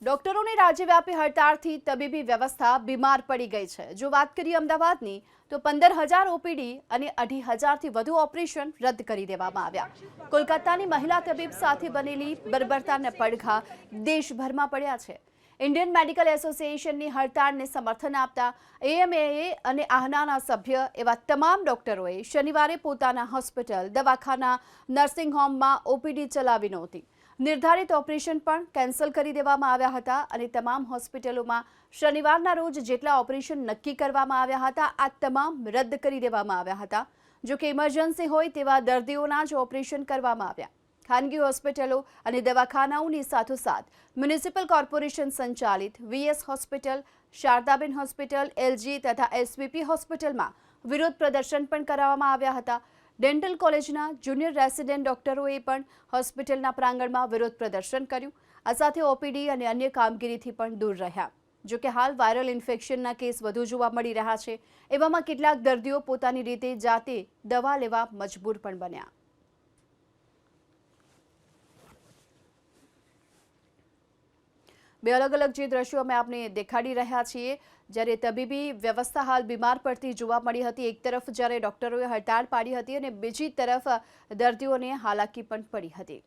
ડોક્ટરોની રાજ્યવ્યાપી હડતાળથી તબીબી વ્યવસ્થા બીમાર પડી ગઈ છે। જો વાત કરીએ અમદાવાદની તો 15,000 ઓપીડી અને 2,500થી વધુ ઓપરેશન રદ કરી દેવામાં આવ્યા। કોલકાતાની મહિલા તબીબ સાથે બનેલી બર્બરતાના પડઘા દેશભરમાં પડ્યા છે। ઇન્ડિયન મેડિકલ એસોસિએશનની હડતાળને સમર્થન આપતા એએમએએ અને આહનાના સભ્ય એવા તમામ ડોક્ટરોએ શનિવારે પોતાના હોસ્પિટલ, દવાખાના, નર્સિંગ હોમમાં ઓપીડી ચલાવી નહોતી। નિર્ધારિત ઓપરેશન પણ કેન્સલ કરી દેવામાં આવ્યા હતા અને તમામ હોસ્પિટલોમાં શનિવારના રોજ જેટલા ઓપરેશન નક્કી કરવામાં આવ્યા હતા આ તમામ રદ કરી દેવામાં આવ્યા હતા। જો કે ઇમરજન્સી હોય તેવા દર્દીઓના જ ઓપરેશન કરવામાં આવ્યા। ખાનગી હોસ્પિટલો અને દવાખાનાઓની સાથોસાથ મ્યુનિસિપલ કોર્પોરેશન સંચાલિત VS hospital, Shardaben hospital, LG તથા એસવીપી હોસ્પિટલમાં વિરોધ પ્રદર્શન પણ કરવામાં આવ્યા હતા। ડેન્ટલ કોલેજના જુનિયર રેસિડેન્ટ ડોક્ટરોએ પણ હોસ્પિટલના પ્રાંગણમાં વિરોધ પ્રદર્શન કર્યું। આ સાથે ઓપીડી અને અન્ય કામગીરીથી પણ દૂર રહ્યા। જો કે હાલ વાયરલ ઇન્ફેક્શનના કેસ વધુ જોવા મળી રહ્યા છે। એવામાં કેટલાક દર્દીઓ પોતાની રીતે જાતે દવા લેવા મજબૂર પણ બન્યા। બે અલગ અલગ જે દ્રશ્યો અમે આપને દેખાડી રહ્યા છીએ, જ્યારે તબીબી વ્યવસ્થા હાલ બીમાર પડતી જોવા મળી હતી। એક તરફ જ્યારે ડોક્ટરોએ હડતાળ પાડી હતી અને બીજી તરફ દર્દીઓને હાલાકી પણ પડી હતી।